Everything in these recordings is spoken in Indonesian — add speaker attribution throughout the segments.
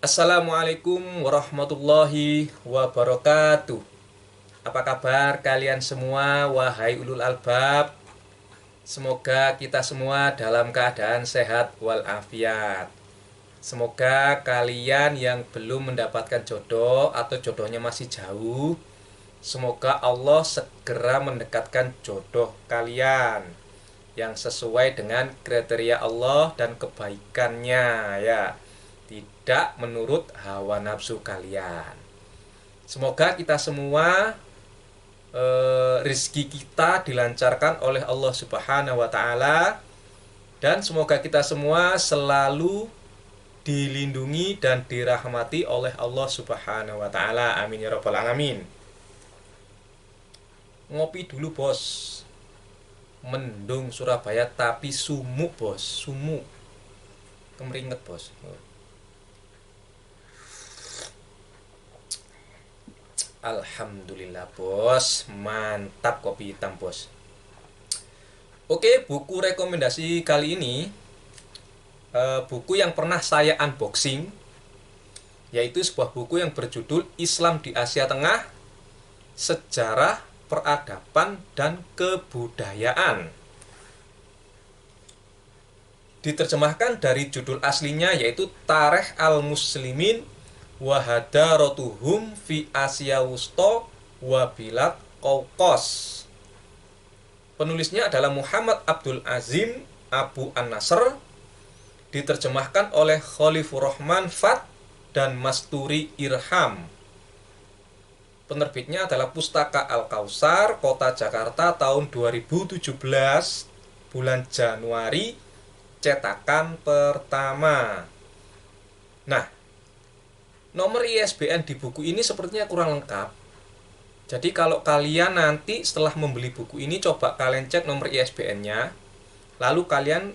Speaker 1: Assalamualaikum warahmatullahi wabarakatuh. Apa kabar kalian semua, wahai ulul albab? Semoga kita semua dalam keadaan sehat walafiat. Semoga kalian yang belum mendapatkan jodoh atau jodohnya masih jauh, semoga Allah segera mendekatkan jodoh kalian yang sesuai dengan kriteria Allah dan kebaikannya, ya, tidak menurut hawa nafsu kalian. Semoga kita semua rezeki kita dilancarkan oleh Allah Subhanahu wa taala, dan semoga kita semua selalu dilindungi dan dirahmati oleh Allah Subhanahu wa taala. Amin ya rabbal alamin. Ngopi dulu, Bos. Mendung Surabaya tapi sumuk, Bos. Sumuk. Kemeringet, Bos. Alhamdulillah, Bos. Mantap kopi hitam, Bos. Oke, buku rekomendasi kali ini buku yang pernah saya unboxing, yaitu sebuah buku yang berjudul Islam di Asia Tengah, Sejarah, Peradaban, dan Kebudayaan. Diterjemahkan dari judul aslinya, yaitu Tarikh al-Muslimin wa Hadaratuhum fi Asia Wusta wa Bilad Qaukos. Penulisnya adalah Muhammad Abdul Azim Abu An-Nasr, diterjemahkan oleh Khalifur Rahman Fat dan Masturi Irham. Penerbitnya adalah Pustaka Al-Kausar, Kota Jakarta, tahun 2017, bulan Januari, cetakan pertama. Nah, nomor ISBN di buku ini sepertinya kurang lengkap. Jadi kalau kalian nanti setelah membeli buku ini, coba kalian cek nomor ISBN-nya, lalu kalian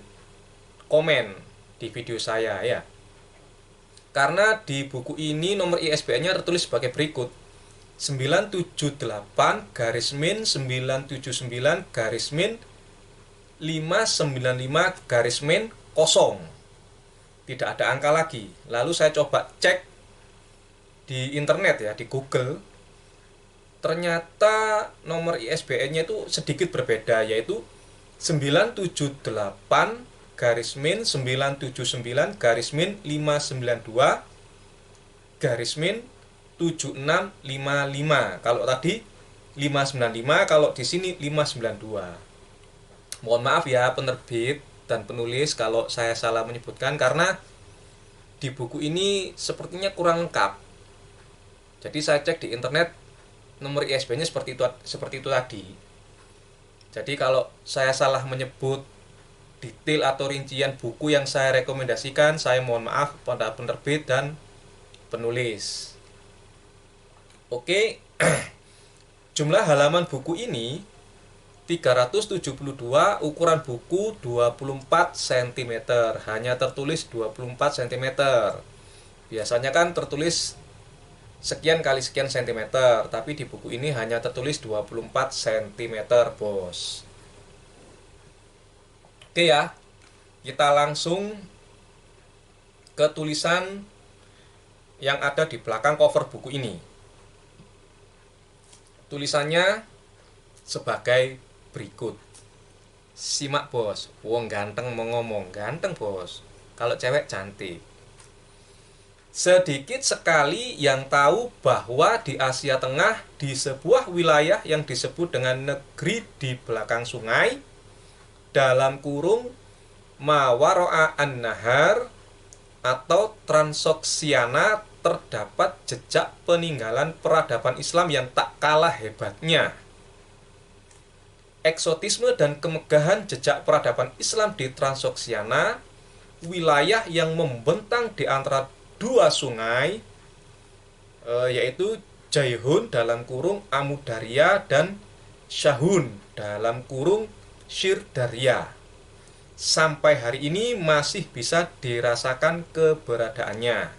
Speaker 1: komen di video saya, ya. Karena di buku ini nomor ISBN-nya tertulis sebagai berikut: 978 garis min 979 garis min 595 garis min kosong. Tidak ada angka lagi. Lalu saya coba cek di internet, ya, di Google. Ternyata nomor ISBN-nya itu sedikit berbeda, yaitu 978 garis min 979 garis min 592 garis min 7655. Kalau tadi 595, kalau di sini 592. Mohon maaf ya penerbit dan penulis kalau saya salah menyebutkan, karena di buku ini sepertinya kurang lengkap. Jadi saya cek di internet, nomor ISBN-nya seperti itu tadi. Jadi kalau saya salah menyebut detail atau rincian buku yang saya rekomendasikan, saya mohon maaf pada penerbit dan penulis. Oke. Jumlah halaman buku ini 372, ukuran buku 24 cm, hanya tertulis 24 cm. Biasanya kan tertulis sekian kali sekian cm, tapi di buku ini hanya tertulis 24 cm, Bos. Oke ya, kita langsung ke tulisan yang ada di belakang cover buku ini. Tulisannya sebagai berikut. Simak, Bos. Wong ganteng mau ngomong, ganteng, Bos. Kalau cewek cantik. Sedikit sekali yang tahu bahwa di Asia Tengah, di sebuah wilayah yang disebut dengan negeri di belakang sungai, dalam kurung Mawaro'a an-Nahar atau Transoksiana, terdapat jejak peninggalan peradaban Islam yang tak kalah hebatnya. Eksotisme dan kemegahan jejak peradaban Islam di Transoksiana, wilayah yang membentang di antara dua sungai, yaitu Jaihun dalam kurung Amudarya dan Syahun dalam kurung Syirdarya, sampai hari ini masih bisa dirasakan keberadaannya.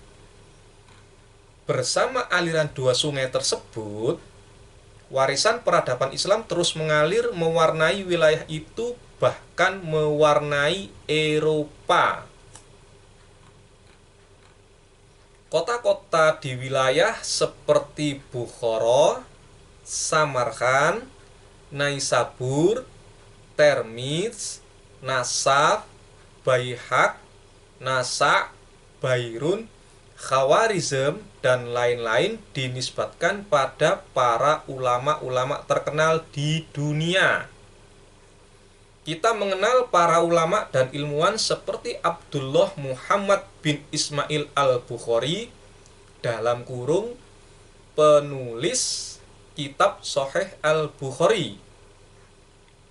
Speaker 1: Bersama aliran dua sungai tersebut, warisan peradaban Islam terus mengalir mewarnai wilayah itu, bahkan mewarnai Eropa. Kota-kota di wilayah seperti Bukhara, Samarkand, Naisabur, Termiz, Nasaf, Baihaq, Nasa, Bairun, Khawarizm, dan lain-lain dinisbatkan pada para ulama-ulama terkenal di dunia. Kita mengenal para ulama dan ilmuwan seperti Abdullah Muhammad bin Ismail al-Bukhari dalam kurung penulis kitab Sahih al-Bukhari,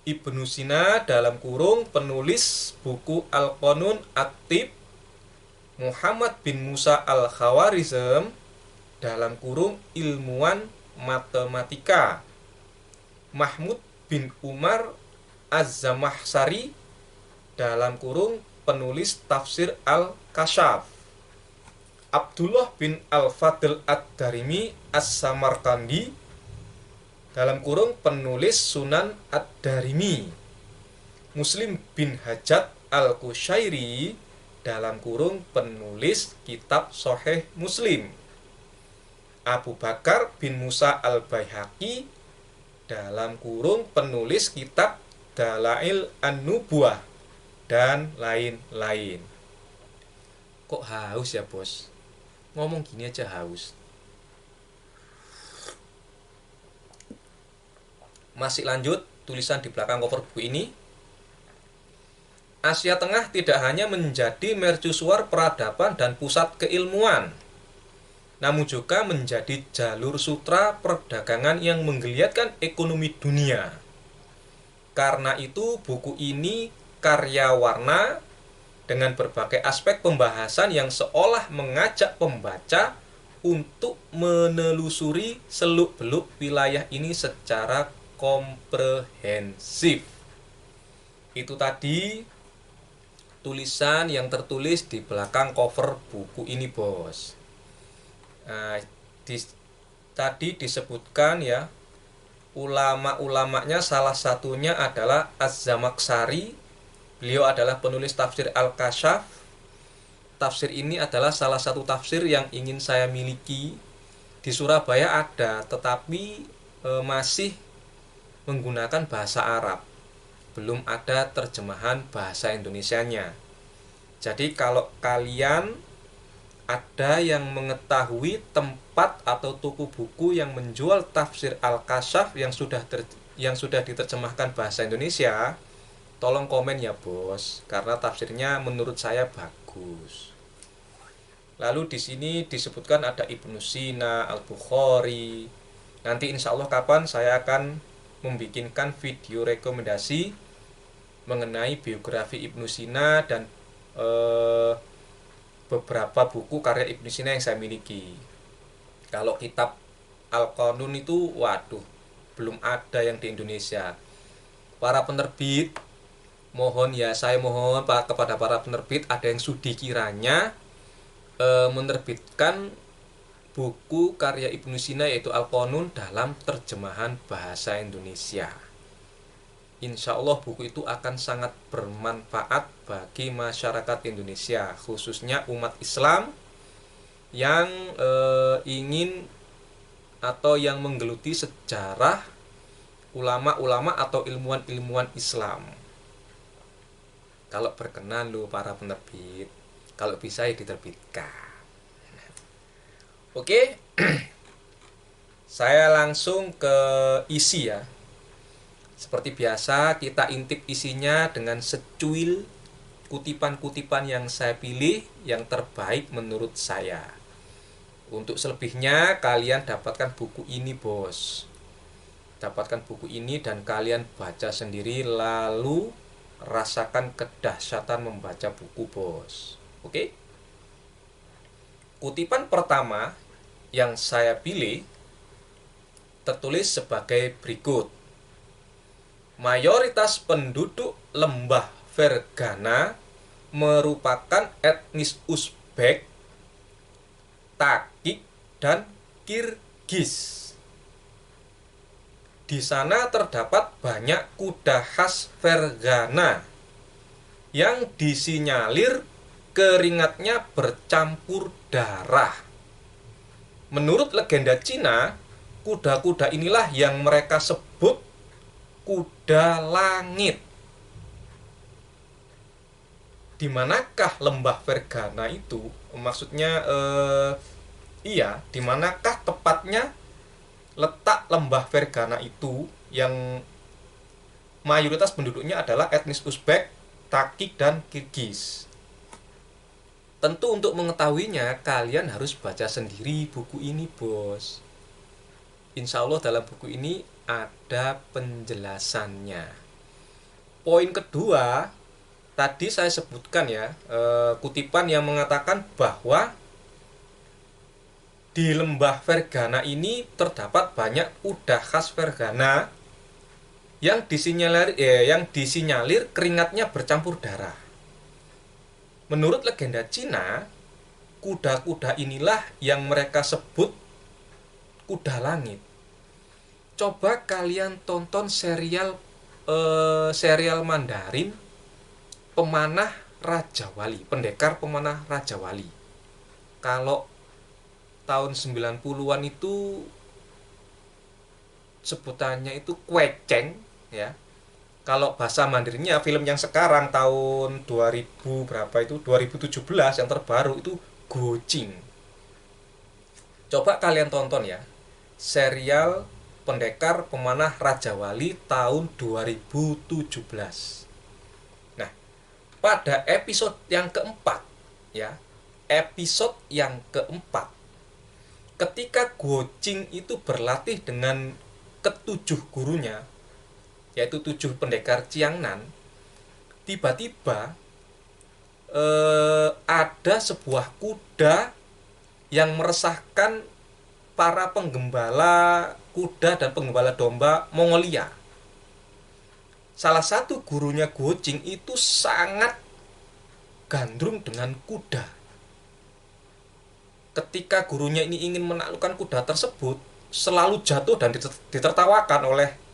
Speaker 1: Ibnu Sina dalam kurung penulis buku Al-Qanun At-Tib, Muhammad bin Musa al-Khawarizm dalam kurung ilmuwan matematika, Mahmud bin Umar Az-Zamahsari dalam kurung penulis tafsir Al-Kashaf, Abdullah bin Al-Fadl Ad-Darimi As-Samarkandi dalam kurung penulis Sunan Ad-Darimi, Muslim bin Hajjat Al-Qushairi dalam kurung penulis kitab Sahih Muslim, Abu Bakar bin Musa al-Baihaqi dalam kurung penulis kitab Dalail An-Nubuwah, dan lain-lain. Kok haus ya bos? Ngomong gini aja haus. Masih lanjut tulisan di belakang cover buku ini. Asia Tengah tidak hanya menjadi mercusuar peradaban dan pusat keilmuan, namun juga menjadi jalur sutra perdagangan yang menggeliatkan ekonomi dunia. Karena itu buku ini karya warna dengan berbagai aspek pembahasan yang seolah mengajak pembaca untuk menelusuri seluk-beluk wilayah ini secara komprehensif. Itu tadi tulisan yang tertulis di belakang cover buku ini, bos. Nah, tadi disebutkan ya, ulama-ulamanya salah satunya adalah Az-Zamakhsyari. Beliau adalah penulis tafsir Al-Kashaf. Tafsir ini adalah salah satu tafsir yang ingin saya miliki. Di Surabaya ada, tetapi masih menggunakan bahasa Arab. Belum ada terjemahan bahasa Indonesianya. Jadi kalau kalian ada yang mengetahui tempat atau toko buku yang menjual tafsir Al-Kashaf yang sudah diterjemahkan bahasa Indonesia, tolong komen ya bos, karena tafsirnya menurut saya bagus. Lalu di sini disebutkan ada Ibnu Sina, Al-Bukhari. Nanti insya Allah kapan saya akan membikinkan video rekomendasi mengenai biografi Ibnu Sina dan beberapa buku karya Ibnu Sina yang saya miliki. Kalau kitab Al-Qanun itu, waduh, belum ada yang di Indonesia. Para penerbit, saya mohon kepada para penerbit, ada yang sudi kiranya menerbitkan buku karya Ibnu Sina yaitu Al-Qanun dalam terjemahan bahasa Indonesia. Insya Allah buku itu akan sangat bermanfaat bagi masyarakat Indonesia, khususnya umat Islam yang ingin atau yang menggeluti sejarah ulama-ulama atau ilmuwan-ilmuwan Islam. Kalau berkenan loh para penerbit, kalau bisa ya diterbitkan. Oke, saya langsung ke isi ya. Seperti biasa, kita intip isinya dengan secuil kutipan-kutipan yang saya pilih, yang terbaik menurut saya. Untuk selebihnya, kalian dapatkan buku ini, bos. Dapatkan buku ini dan kalian baca sendiri, lalu rasakan kedahsyatan membaca buku, bos. Oke? Kutipan pertama yang saya pilih tertulis sebagai berikut. Mayoritas penduduk lembah Fergana merupakan etnis Uzbek, Tagik, dan Kirgiz. Di sana terdapat banyak kuda khas Fergana yang disinyalir keringatnya bercampur darah. Menurut legenda Cina, kuda-kuda inilah yang mereka sebut kuda langit. Di manakah lembah Fergana itu? Maksudnya iya, di manakah tepatnya letak lembah Fergana itu yang mayoritas penduduknya adalah etnis Uzbek, Takik, dan Kirgiz. Tentu untuk mengetahuinya, kalian harus baca sendiri buku ini, bos. Insya Allah dalam buku ini ada penjelasannya. Poin kedua, tadi saya sebutkan ya, kutipan yang mengatakan bahwa di lembah Fergana ini terdapat banyak kuda khas Fergana yang disinyalir keringatnya bercampur darah. Menurut legenda Cina, kuda-kuda inilah yang mereka sebut kuda langit. Coba kalian tonton serial Mandarin Pemanah Raja Wali, Pendekar Pemanah Raja Wali. Kalau tahun 90-an itu sebutannya itu kueceng ya. Kalau bahasa Mandarinnya film yang sekarang tahun 2000 berapa itu 2017 yang terbaru itu Gocing. Coba kalian tonton ya. Serial Pendekar Pemanah Raja Wali tahun 2017. Nah, pada episode yang keempat ya, episode yang keempat, ketika Gocing itu berlatih dengan ketujuh gurunya, yaitu 7 pendekar Ciangnan, tiba-tiba ada sebuah kuda yang meresahkan para penggembala kuda dan penggembala domba Mongolia. Salah satu gurunya Gocing itu sangat gandrung dengan kuda. Ketika gurunya ini ingin menaklukkan kuda tersebut, selalu jatuh dan ditertawakan oleh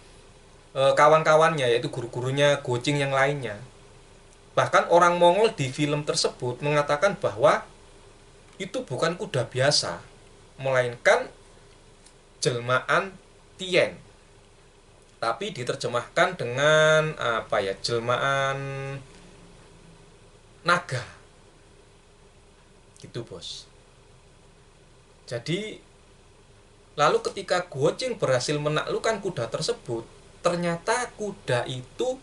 Speaker 1: kawan-kawannya, yaitu guru-gurunya Gocing yang lainnya. Bahkan orang Mongol di film tersebut mengatakan bahwa itu bukan kuda biasa, melainkan jelmaan Tien. Tapi diterjemahkan dengan apa ya? Jelmaan naga. Gitu, bos. Jadi lalu ketika Gocing berhasil menaklukkan kuda tersebut, ternyata kuda itu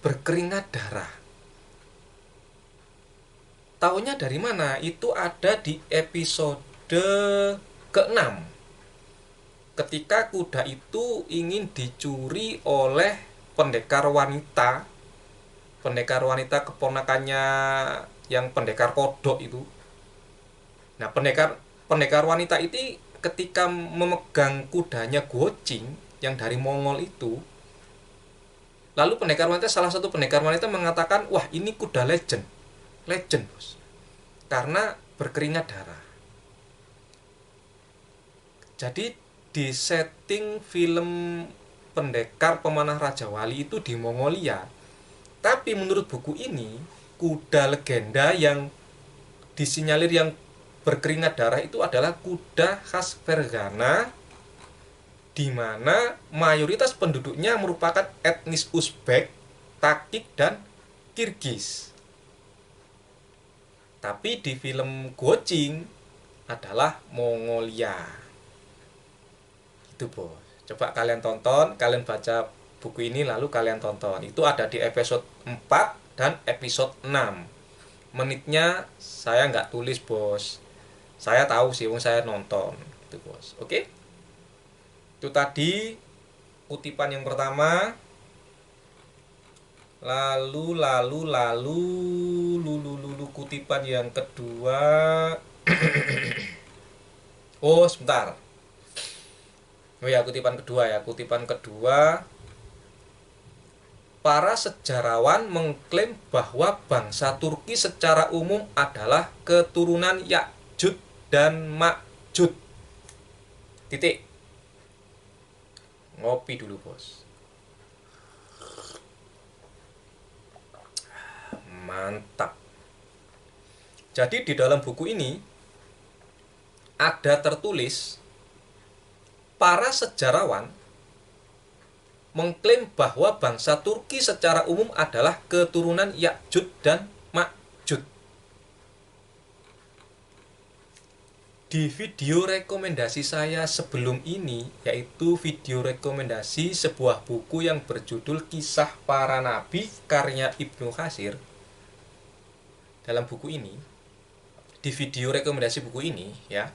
Speaker 1: berkeringat darah. Taunya dari mana? Itu ada di episode ke-6. Ketika kuda itu ingin dicuri oleh pendekar wanita. Pendekar wanita keponakannya yang pendekar kodok itu. Nah, pendekar wanita ini ketika memegang kudanya Gocing yang dari Mongol itu, lalu salah satu pendekar wanita mengatakan, wah ini kuda legend bos, karena berkeringat darah. Jadi di setting film Pendekar Pemanah Raja Wali itu di Mongolia, tapi menurut buku ini kuda legenda yang disinyalir yang berkeringat darah itu adalah kuda khas Fergana, di mana mayoritas penduduknya merupakan etnis Uzbek, Takik, dan Kirgiz. Tapi di film Gocing adalah Mongolia. Itu bos. Coba kalian tonton, kalian baca buku ini lalu kalian tonton. Itu ada di episode 4 dan episode 6. Menitnya saya nggak tulis bos. Saya tahu sih, saya nonton. Itu bos. Oke? Itu tadi kutipan yang pertama. Lalu kutipan yang kedua. Oh, sebentar. Oh ya, kutipan kedua ya. Kutipan kedua, para sejarawan mengklaim bahwa bangsa Turki secara umum adalah keturunan Ya'jud dan Ma'jud. Titik. Ngopi dulu, bos. Mantap. Jadi di dalam buku ini ada tertulis para sejarawan mengklaim bahwa bangsa Turki secara umum adalah keturunan Ya'juj dan Ma'juj. Di video rekomendasi saya sebelum ini, yaitu video rekomendasi sebuah buku yang berjudul Kisah Para Nabi karya Ibnu Katsir. Dalam buku ini, di video rekomendasi buku ini ya,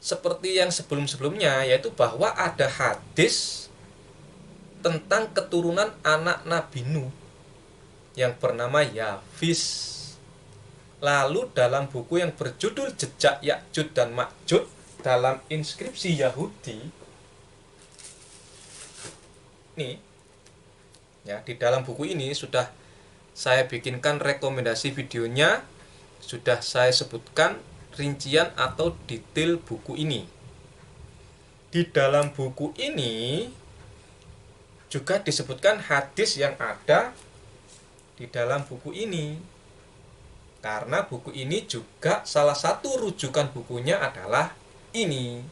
Speaker 1: seperti yang sebelum-sebelumnya, yaitu bahwa ada hadis tentang keturunan anak Nabi Nuh yang bernama Yafis. Lalu dalam buku yang berjudul Jejak Ya'juj dan Ma'juj dalam inskripsi Yahudi, nih ya, di dalam buku ini sudah saya bikinkan rekomendasi videonya, sudah saya sebutkan rincian atau detail buku ini. Di dalam buku ini juga disebutkan hadis yang ada di dalam buku ini. Karena buku ini juga salah satu rujukan bukunya adalah ini.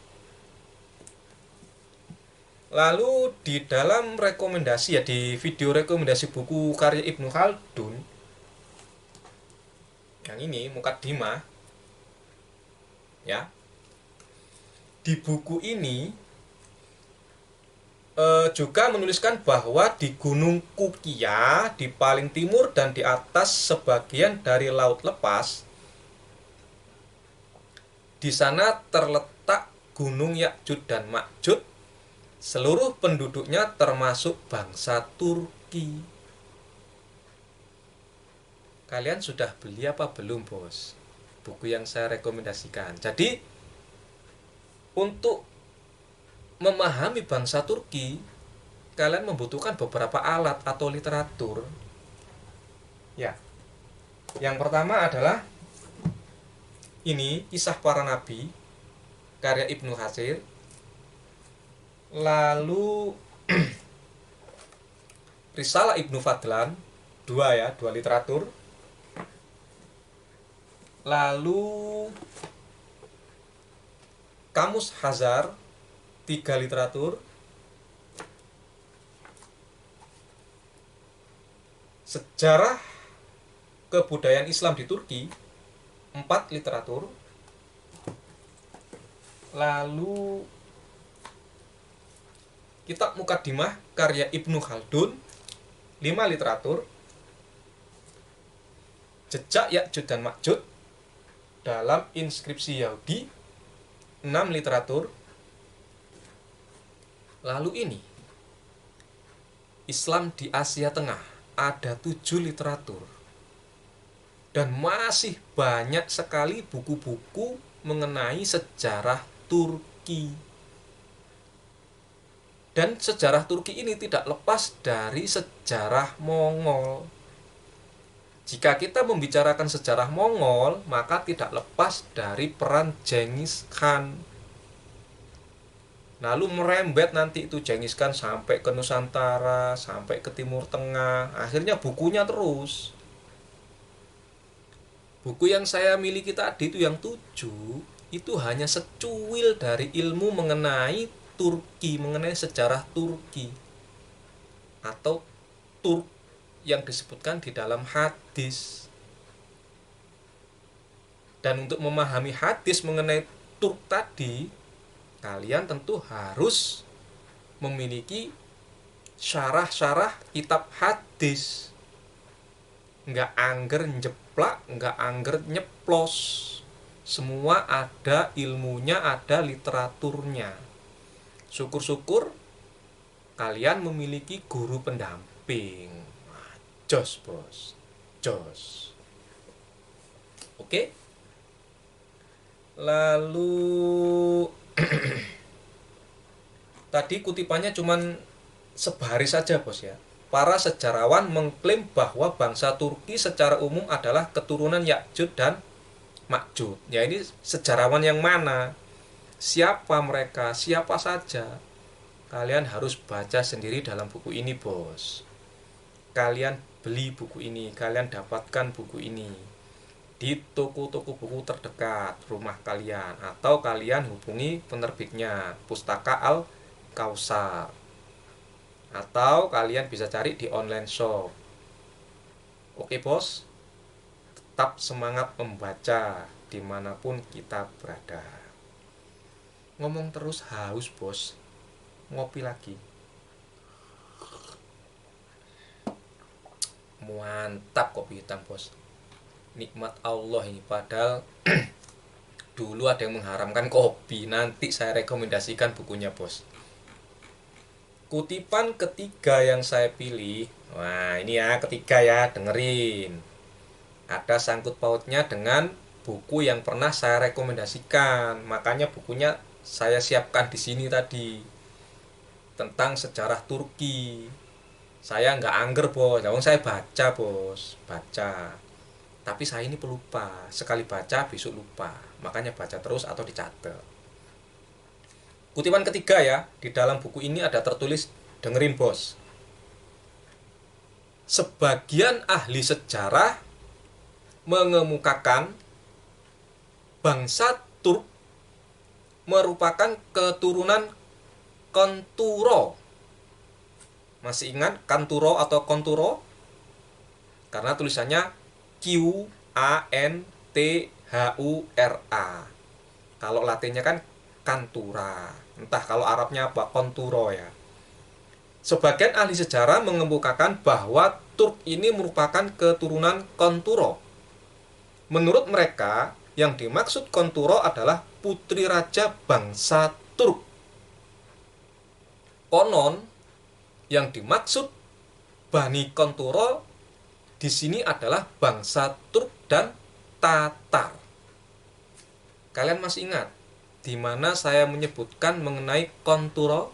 Speaker 1: Lalu di dalam rekomendasi ya, di video rekomendasi buku karya Ibnu Khaldun yang ini Muqaddimah ya. Di buku ini juga menuliskan bahwa di Gunung Kukia di paling timur dan di atas sebagian dari Laut Lepas, di sana terletak Gunung Ya'juj dan Ma'juj. Seluruh penduduknya termasuk bangsa Turki. Kalian sudah beli apa belum, bos? Buku yang saya rekomendasikan. Jadi untuk memahami bangsa Turki, kalian membutuhkan beberapa alat atau literatur. Ya. Yang pertama adalah ini Kisah Para Nabi karya Ibnu Katsir. Lalu Risalah Ibnu Fadlan, dua literatur. Lalu Kamus Hazar, 3 literatur. Sejarah Kebudayaan Islam di Turki, 4 literatur. Lalu Kitab Muqaddimah karya Ibnu Khaldun, 5 literatur. Jejak Ya'juj dan Ma'juj dalam inskripsi Yahudi, 6 literatur. Lalu ini Islam di Asia Tengah, ada 7 literatur. Dan masih banyak sekali buku-buku mengenai sejarah Turki. Dan sejarah Turki ini tidak lepas dari sejarah Mongol. Jika kita membicarakan sejarah Mongol, maka tidak lepas dari peran Genghis Khan. Lalu merembet nanti itu Genghis Khan sampai ke Nusantara, sampai ke Timur Tengah. Akhirnya bukunya terus. Buku yang saya miliki tadi itu yang 7, itu hanya secuil dari ilmu mengenai Turki, mengenai sejarah Turki. Atau Turk yang disebutkan di dalam hadis. Dan untuk memahami hadis mengenai Turk tadi, kalian tentu harus memiliki syarah-syarah kitab hadis. Nggak angger njeplak, nggak angger nyeplos. Semua ada ilmunya, ada literaturnya. Syukur-syukur kalian memiliki guru pendamping. Jos, bos. Jos. Oke? Lalu tadi kutipannya cuman sebaris saja, bos ya. Para sejarawan mengklaim bahwa bangsa Turki secara umum adalah keturunan Ya'juj dan Ma'juj. Ya, ini sejarawan yang mana? Siapa mereka? Siapa saja? Kalian harus baca sendiri dalam buku ini, bos. Kalian beli buku ini, kalian dapatkan buku ini. di toko-toko buku terdekat rumah kalian, atau kalian hubungi penerbitnya Pustaka Al Kausar, atau kalian bisa cari di online shop. Oke bos, tetap semangat membaca dimanapun kita berada. Ngomong terus haus bos, ngopi lagi. Mantap kopi hitam bos, nikmat Allah ini. Padahal dulu ada yang mengharamkan kopi. Nanti saya rekomendasikan bukunya bos. Kutipan ketiga yang saya pilih, wah ini ya ketiga ya, dengerin. Ada sangkut pautnya dengan buku yang pernah saya rekomendasikan. Makanya bukunya saya siapkan di sini tadi, tentang sejarah Turki. Saya nggak angger bos, namun saya baca bos, baca. Tapi saya ini pelupa, sekali baca besok lupa, makanya baca terus atau dicatat. Kutipan ketiga ya, di dalam buku ini ada tertulis, dengerin bos. Sebagian ahli sejarah mengemukakan bangsa Turk merupakan keturunan Konturo. Masih ingat Kanturo atau Konturo? Karena tulisannya Qanthura. Kalau latinnya kan Kantura. Entah kalau Arabnya apa, Konturo ya. Sebagian ahli sejarah mengemukakan bahwa Turk ini merupakan keturunan Konturo. Menurut mereka, yang dimaksud Konturo adalah putri raja bangsa Turk. Konon, yang dimaksud Bani Konturo di sini adalah bangsa Turk dan Tatar. Kalian masih ingat di mana saya menyebutkan mengenai Konturo?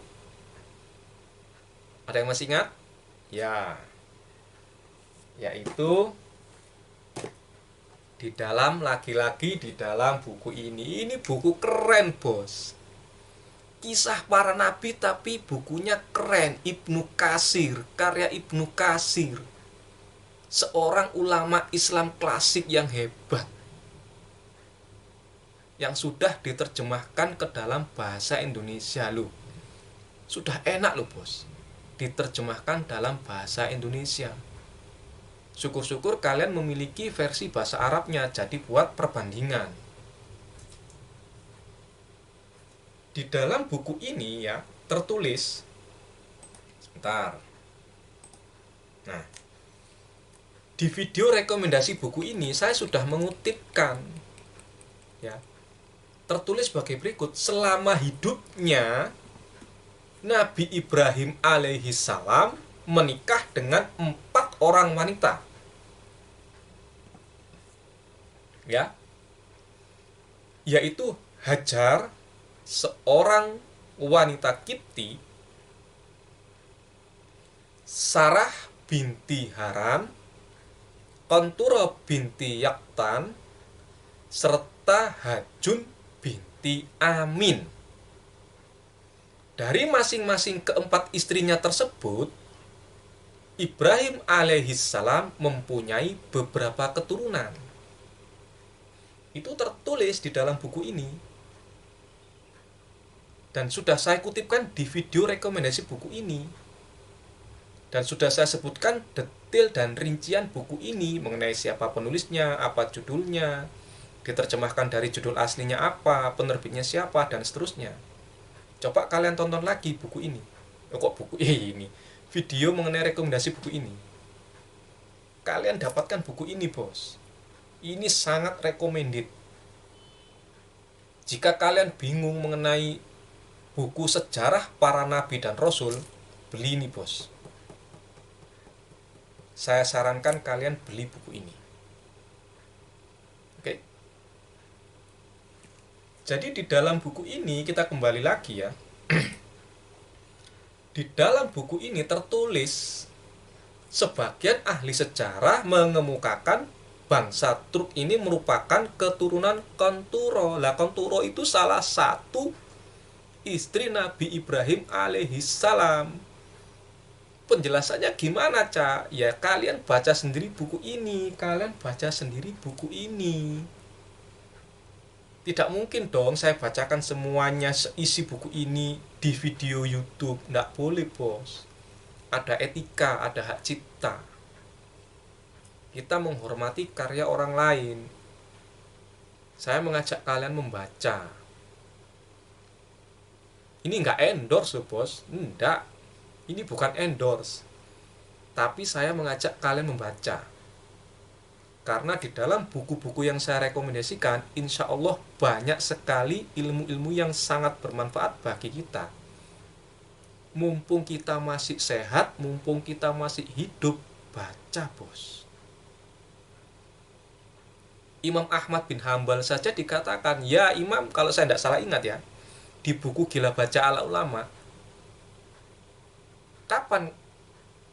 Speaker 1: Ada yang masih ingat? Ya, yaitu di dalam, lagi-lagi di dalam buku ini. Ini buku keren bos, kisah para nabi tapi bukunya keren. Ibnu Katsir, karya Ibnu Katsir, seorang ulama Islam klasik yang hebat, yang sudah diterjemahkan ke dalam bahasa Indonesia loh. Sudah enak loh bos, diterjemahkan dalam bahasa Indonesia. Syukur-syukur kalian memiliki versi bahasa Arabnya, jadi buat perbandingan. Di dalam buku ini ya tertulis, sebentar. Nah, di video rekomendasi buku ini saya sudah mengutipkan ya. Tertulis sebagai berikut, selama hidupnya Nabi Ibrahim alaihi salam menikah dengan 4 orang wanita. Ya. Yaitu Hajar, seorang wanita Kipti, Sarah binti Haran, Konturo binti Yaktan, serta Hajun binti Amin. Dari masing-masing keempat istrinya tersebut, Ibrahim alaihissalam mempunyai beberapa keturunan. Itu tertulis di dalam buku ini. Dan sudah saya kutipkan di video rekomendasi buku ini. Dan sudah saya sebutkan detail dan rincian buku ini, mengenai siapa penulisnya, apa judulnya, diterjemahkan dari judul aslinya apa, penerbitnya siapa, dan seterusnya. Coba kalian tonton lagi buku ini. Kok buku ini? Video mengenai rekomendasi buku ini. Kalian dapatkan buku ini bos. Ini sangat recommended. Jika kalian bingung mengenai buku sejarah para nabi dan rasul, beli ini bos. Saya sarankan kalian beli buku ini. Oke. Jadi di dalam buku ini kita kembali lagi ya. Di dalam buku ini tertulis, sebagian ahli sejarah mengemukakan bangsa Turk ini merupakan keturunan Konturo. Lah Konturo itu salah satu istri Nabi Ibrahim alaihissalam. Penjelasannya gimana, Cak? Ya kalian baca sendiri buku ini, kalian baca sendiri buku ini. Tidak mungkin dong saya bacakan semuanya isi buku ini di video YouTube. Nggak boleh, bos. Ada etika, ada hak cipta. Kita menghormati karya orang lain. Saya mengajak kalian membaca. Ini nggak endorse, bos. Nggak. Ini bukan endorse. Tapi saya mengajak kalian membaca. Karena di dalam buku-buku yang saya rekomendasikan, insya Allah banyak sekali ilmu-ilmu yang sangat bermanfaat bagi kita. Mumpung kita masih sehat, mumpung kita masih hidup, baca, bos. Imam Ahmad bin Hambal saja dikatakan, ya Imam, kalau saya tidak salah ingat ya, di buku Gila Baca Ala Ulama, kapan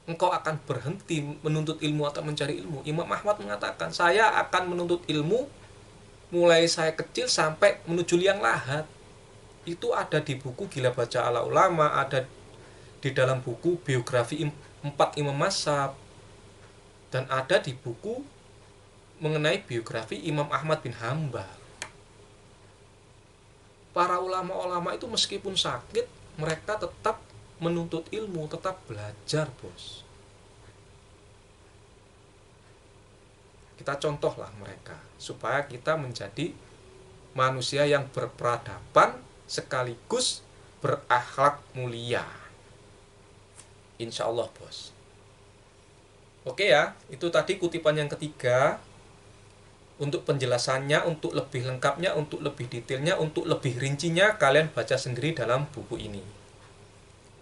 Speaker 1: engkau akan berhenti menuntut ilmu atau mencari ilmu? Imam Ahmad mengatakan, saya akan menuntut ilmu mulai saya kecil sampai menuju liang lahat. Itu ada di buku Gila Baca Ala Ulama, ada di dalam buku biografi 4 Imam Mazhab, dan ada di buku mengenai biografi Imam Ahmad bin Hambal. Para ulama-ulama itu meskipun sakit, mereka tetap menuntut ilmu, tetap belajar, bos. Kita contohlah mereka supaya kita menjadi manusia yang berperadaban sekaligus berakhlak mulia. Insya Allah, bos. Oke ya, itu tadi kutipan yang ketiga. Untuk penjelasannya, untuk lebih lengkapnya, untuk lebih detailnya, untuk lebih rincinya, kalian baca sendiri dalam buku ini.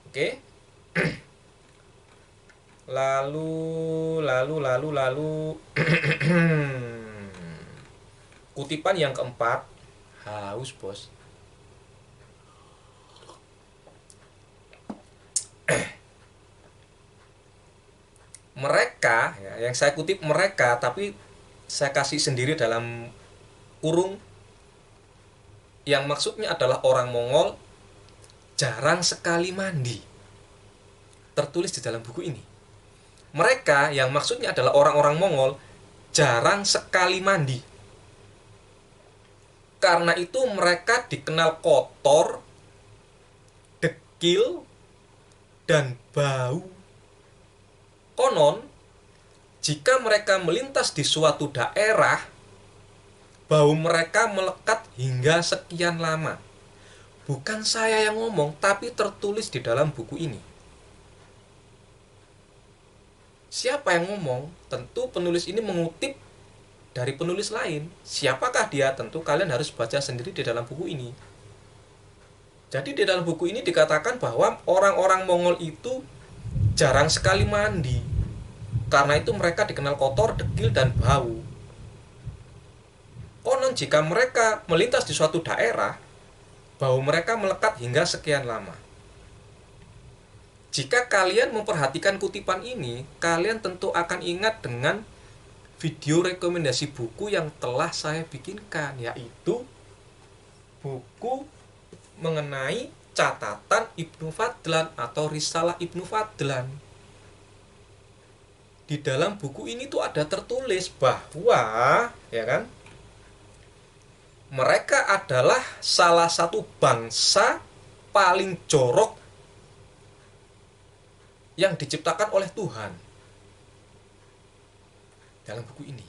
Speaker 1: Oke. Lalu kutipan yang keempat. Haus, bos. Mereka, ya, yang saya kutip mereka, tapi saya kasih sendiri dalam kurung, yang maksudnya adalah orang Mongol jarang sekali mandi. Tertulis di dalam buku ini. Mereka yang maksudnya adalah orang-orang Mongol jarang sekali mandi. Karena itu mereka dikenal kotor, dekil, dan bau. Konon, jika mereka melintas di suatu daerah, bau mereka melekat hingga sekian lama. Bukan saya yang ngomong, tapi tertulis di dalam buku ini. Siapa yang ngomong? Tentu penulis ini mengutip dari penulis lain. Siapakah dia? Tentu kalian harus baca sendiri di dalam buku ini. Jadi di dalam buku ini dikatakan bahwa orang-orang Mongol itu jarang sekali mandi. Karena itu mereka dikenal kotor, dekil, dan bau. Konon jika mereka melintas di suatu daerah, bau mereka melekat hingga sekian lama. Jika kalian memperhatikan kutipan ini, kalian tentu akan ingat dengan video rekomendasi buku yang telah saya bikinkan, yaitu buku mengenai catatan Ibnu Fadlan atau Risalah Ibnu Fadlan. Di dalam buku ini tuh ada tertulis bahwa, ya kan, mereka adalah salah satu bangsa paling jorok yang diciptakan oleh Tuhan. Dalam buku ini.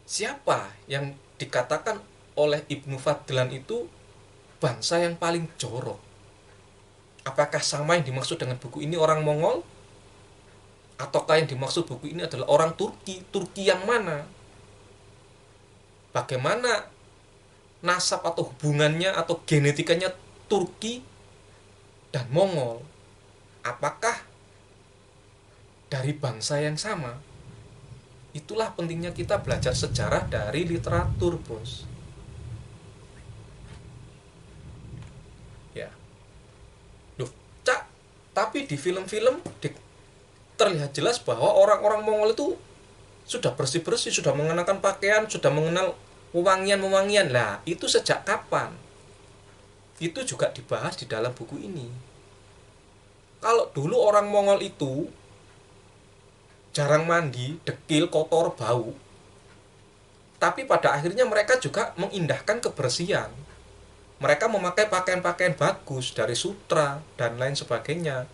Speaker 1: Siapa yang dikatakan oleh Ibnu Fadlan itu bangsa yang paling jorok? Apakah sama yang dimaksud dengan buku ini orang Mongol? Ataukah yang dimaksud buku ini adalah orang Turki? Turki yang mana? Bagaimana nasab atau hubungannya atau genetikanya Turki dan Mongol? Apakah dari bangsa yang sama? Itulah pentingnya kita belajar sejarah dari literatur, bos. Ya. Duh, Cak, tapi di film-film terlihat jelas bahwa orang-orang Mongol itu sudah bersih-bersih, sudah mengenakan pakaian, sudah mengenal wewangian-wewangian. Lah, itu sejak kapan? itu juga dibahas di dalam buku ini. Kalau dulu orang Mongol itu jarang mandi, dekil, kotor, bau, tapi pada akhirnya mereka juga mengindahkan kebersihan. Mereka memakai pakaian-pakaian bagus dari sutra dan lain sebagainya.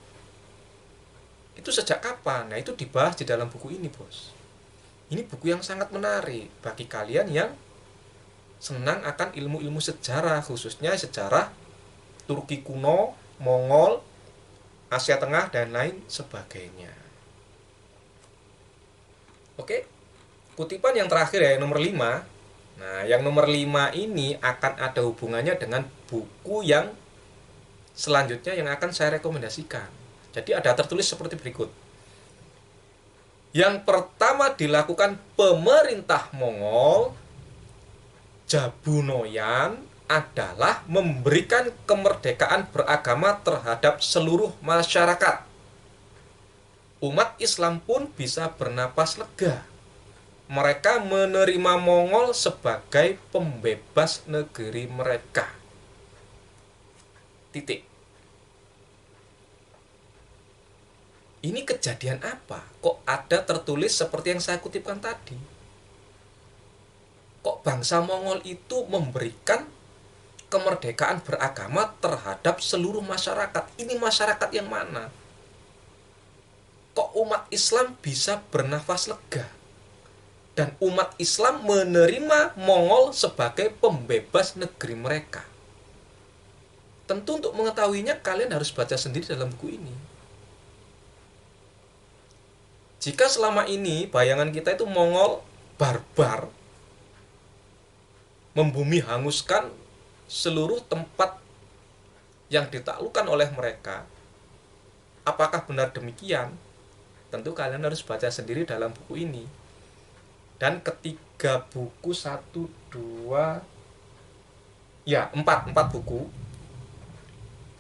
Speaker 1: Itu sejak kapan? Nah, itu dibahas di dalam buku ini, Bos. Ini buku yang sangat menarik bagi kalian yang senang akan ilmu-ilmu sejarah, khususnya sejarah Turki kuno, Mongol, Asia Tengah, dan lain sebagainya. Oke, kutipan yang terakhir ya, nomor 5. Nah, yang nomor 5 ini akan ada hubungannya dengan buku yang selanjutnya yang akan saya rekomendasikan. Jadi ada tertulis seperti berikut. Yang pertama dilakukan pemerintah Mongol, Jabunoyan, adalah memberikan kemerdekaan beragama terhadap seluruh masyarakat. Umat Islam pun bisa bernapas lega. Mereka menerima Mongol sebagai pembebas negeri mereka. Titik. Ini kejadian apa? Kok ada tertulis seperti yang saya kutipkan tadi? Kok bangsa Mongol itu memberikan kemerdekaan beragama terhadap seluruh masyarakat? Ini masyarakat yang mana? Kok umat Islam bisa bernafas lega? Dan umat Islam menerima Mongol sebagai pembebas negeri mereka. Tentu untuk mengetahuinya kalian harus baca sendiri dalam buku ini. Jika selama ini bayangan kita itu Mongol barbar, membumi hanguskan seluruh tempat yang ditaklukkan oleh mereka, apakah benar demikian? Tentu kalian harus baca sendiri dalam buku ini. Dan ketiga buku, 4 buku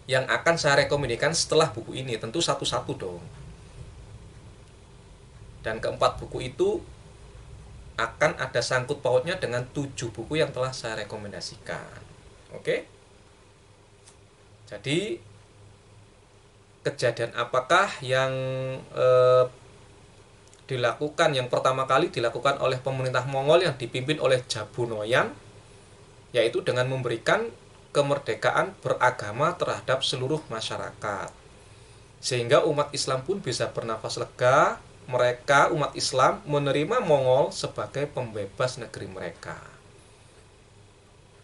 Speaker 1: yang akan saya rekomendasikan setelah buku ini, tentu satu-satu dong. Dan keempat buku itu akan ada sangkut pautnya dengan 7 buku yang telah saya rekomendasikan. Oke? Jadi kejadian apakah yang dilakukan, yang pertama kali dilakukan oleh pemerintah Mongol yang dipimpin oleh Jabunoyan, yaitu dengan memberikan kemerdekaan beragama terhadap seluruh masyarakat, sehingga umat Islam pun bisa bernafas lega. Mereka, umat Islam, menerima Mongol sebagai pembebas negeri mereka.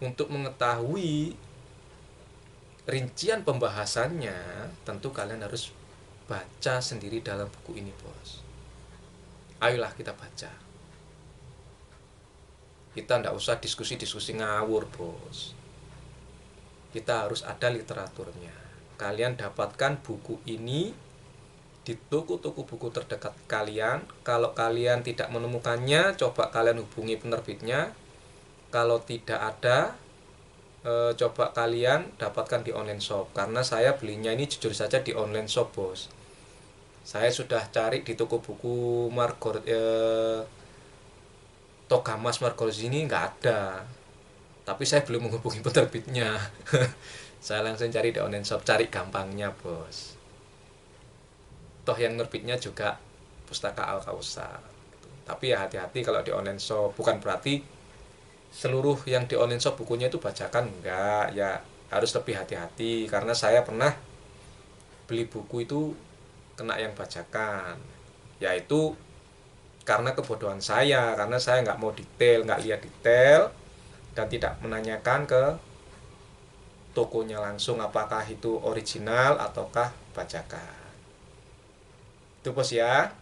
Speaker 1: Untuk mengetahui rincian pembahasannya, tentu kalian harus baca sendiri dalam buku ini, Bos. Ayolah kita baca. Kita tidak usah diskusi-diskusi ngawur, Bos. Kita harus ada literaturnya. Kalian dapatkan buku ini di toko-toko buku terdekat kalian. Kalau kalian tidak menemukannya, coba kalian hubungi penerbitnya. Kalau tidak ada, coba kalian dapatkan di online shop. Karena saya belinya ini jujur saja di online shop, Bos. Saya sudah cari di toko buku Togamas Margorsini, nggak ada. Tapi saya belum menghubungi penerbitnya. Saya langsung cari di online shop, cari gampangnya, Bos. Toh yang nerbitnya juga Pustaka Al-Kausar. Tapi ya hati-hati kalau di online shop. Bukan berarti seluruh yang di online shop bukunya itu bacakan, enggak. Ya harus lebih hati-hati. Karena saya pernah beli buku itu kena yang bacakan. Yaitu karena kebodohan saya. Karena saya nggak mau detail, nggak lihat detail. Dan tidak menanyakan ke tokonya langsung apakah itu original ataukah bajakan. Itu, Bos, ya.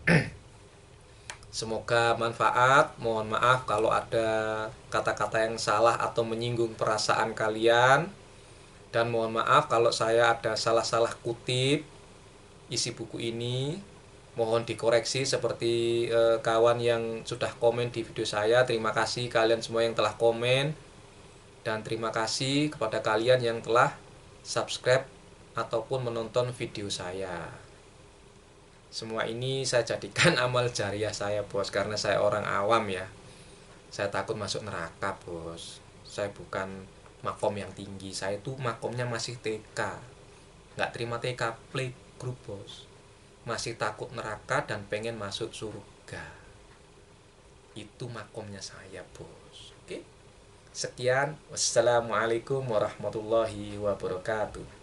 Speaker 1: Semoga manfaat. Mohon maaf kalau ada kata-kata yang salah atau menyinggung perasaan kalian. Dan mohon maaf kalau saya ada salah-salah kutip isi buku ini. Mohon dikoreksi seperti kawan yang sudah komen di video saya. Terima kasih kalian semua yang telah komen. Dan terima kasih kepada kalian yang telah subscribe ataupun menonton video saya. Semua ini saya jadikan amal jariah saya, Bos, karena saya orang awam ya. Saya takut masuk neraka, Bos. Saya bukan makom yang tinggi. Saya itu makomnya masih TK, nggak terima TK playgroup bos, masih takut neraka dan pengen masuk surga. Itu makomnya saya bos. Oke, sekian, wassalamualaikum warahmatullahi wabarakatuh.